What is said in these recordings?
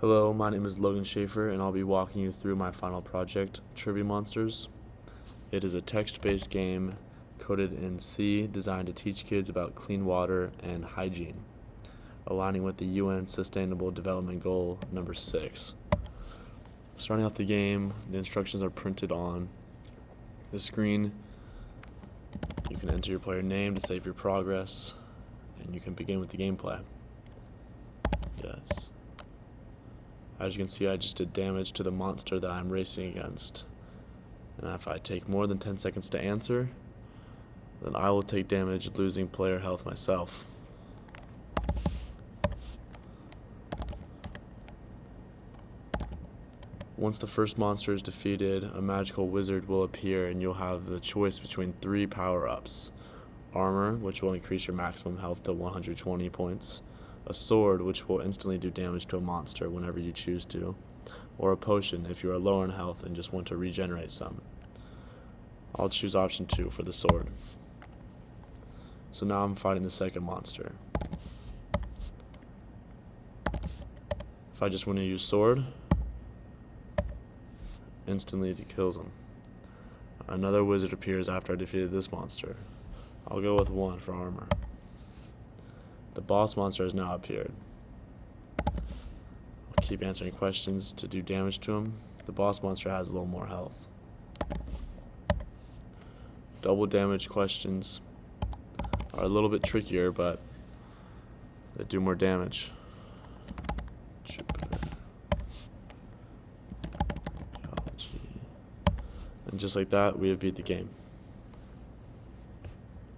Hello, my name is Logan Schaefer, and I'll be walking you through my final project, Trivia Monsters. It is a text-based game coded in C designed to teach kids about clean water and hygiene, aligning with the UN Sustainable Development Goal number 6. Starting off the game, the instructions are printed on the screen. You can enter your player name to save your progress, and you can begin with the gameplay. Yes. As you can see, I just did damage to the monster that I'm racing against. And if I take more than 10 seconds to answer, then I will take damage, losing player health myself. Once the first monster is defeated, a magical wizard will appear and you'll have the choice between 3 power-ups. Armor, which will increase your maximum health to 120 points. A sword, which will instantly do damage to a monster whenever you choose to. Or a potion if you are low in health and just want to regenerate some. I'll choose option 2 for the sword. So now I'm fighting the second monster. If I just want to use sword, instantly it kills him. Another wizard appears after I defeated this monster. I'll go with 1 for armor. The boss monster has now appeared. I'll keep answering questions to do damage to him. The boss monster has a little more health. Double damage questions are a little bit trickier, but they do more damage. And just like that, we have beat the game.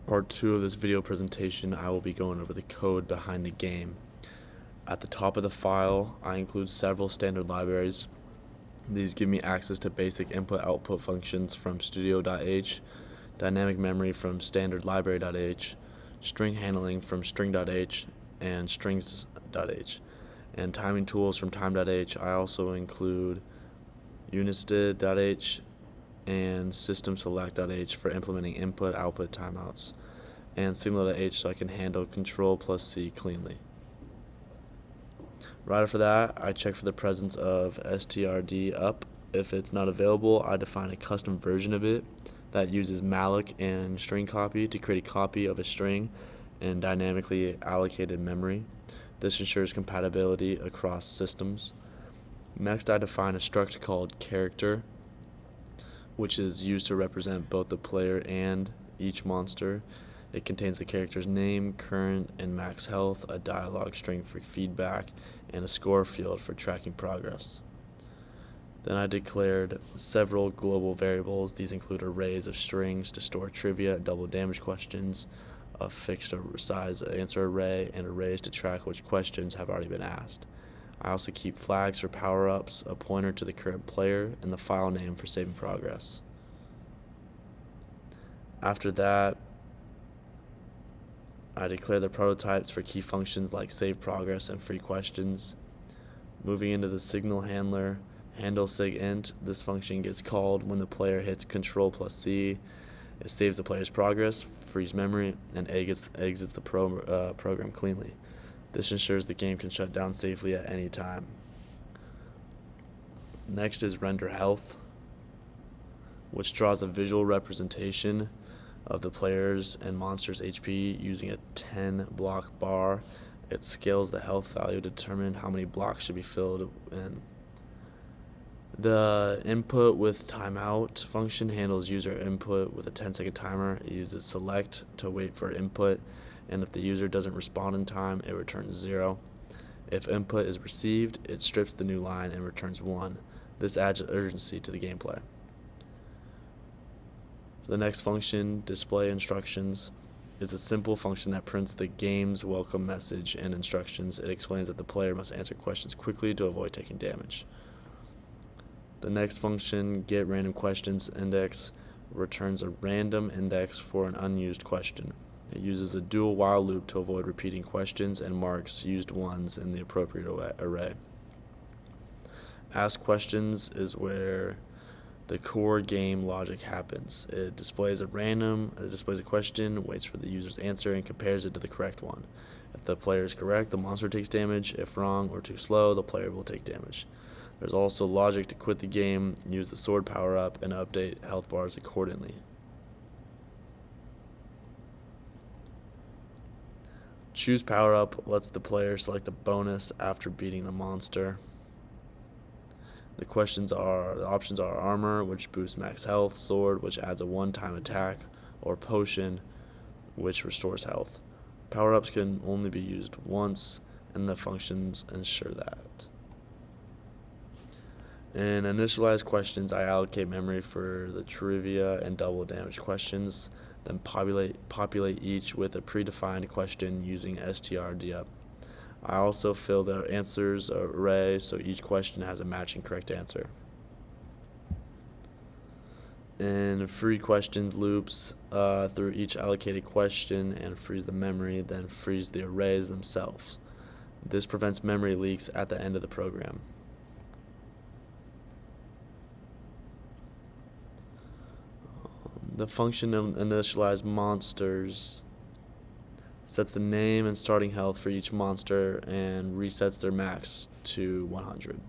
Part 2 of this video presentation, I will be going over the code behind the game. At the top of the file, I include several standard libraries. These give me access to basic input-output functions from studio.h, dynamic memory from standard-library.h, string handling from string.h, and strings.h, and timing tools from time.h. I also include unistd.h and systemselect.h for implementing input-output timeouts, and signal.h so I can handle Control+C cleanly. Right after that, I check for the presence of strd up. If it's not available, I define a custom version of it that uses malloc and string copy to create a copy of a string in dynamically allocated memory. This ensures compatibility across systems. Next, I define a struct called character, which is used to represent both the player and each monster. It contains the character's name, current and max health, a dialogue string for feedback, and a score field for tracking progress. Then I declared several global variables. These include arrays of strings to store trivia and double damage questions, a fixed size answer array, and arrays to track which questions have already been asked. I also keep flags for power-ups, a pointer to the current player, and the file name for saving progress. After that, I declare the prototypes for key functions like save progress and free questions. Moving into the signal handler, handle sigint. This function gets called when the player hits Control+C. It saves the player's progress, frees memory, and exits the program cleanly. This ensures the game can shut down safely at any time. Next is render health, which draws a visual representation of the player's and monster's HP using a 10 block bar. It scales the health value to determine how many blocks should be filled in. The input with timeout function handles user input with a 10-second timer. It uses select to wait for input, and if the user doesn't respond in time, it returns 0. If input is received, it strips the new line and returns 1. This adds urgency to the gameplay. The next function, display instructions, is a simple function that prints the game's welcome message and instructions. It explains that the player must answer questions quickly to avoid taking damage. The next function, getRandomQuestionsIndex, returns a random index for an unused question. It uses a dual while loop to avoid repeating questions and marks used ones in the appropriate array. Ask questions is where the core game logic happens. It displays a question, waits for the user's answer, and compares it to the correct one. If the player is correct, the monster takes damage. If wrong or too slow, the player will take damage. There's also logic to quit the game, use the sword power-up, and update health bars accordingly. Choose power-up lets the player select a bonus after beating the monster. The options are armor, which boosts max health, sword, which adds a one-time attack, or potion, which restores health. Power-ups can only be used once, and the functions ensure that. In initialized questions, I allocate memory for the trivia and double damage questions, then populate each with a predefined question using strdup. I also fill the answers array so each question has a matching correct answer. In free questions loops, through each allocated question and freeze the memory, then freeze the arrays themselves. This prevents memory leaks at the end of the program. The function of initialize monsters sets the name and starting health for each monster and resets their max to 100.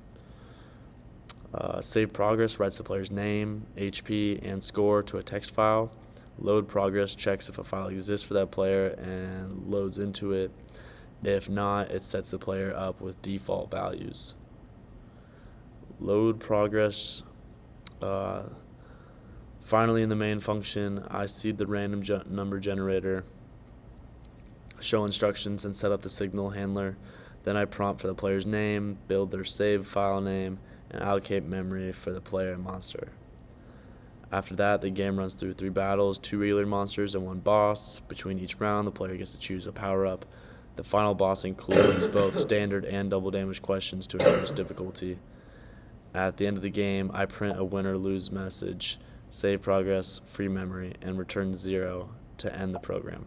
Save progress writes the player's name, HP, and score to a text file. Load progress checks if a file exists for that player and loads into it. If not, it sets the player up with default values. Load progress. Finally, in the main function, I seed the random number generator, show instructions, and set up the signal handler. Then I prompt for the player's name, build their save file name, and allocate memory for the player and monster. After that, the game runs through 3 battles, 2 regular monsters, and 1 boss. Between each round, the player gets to choose a power-up. The final boss includes both standard and double damage questions to increase difficulty. At the end of the game, I print a win or lose message, save progress, free memory, and return 0 to end the program.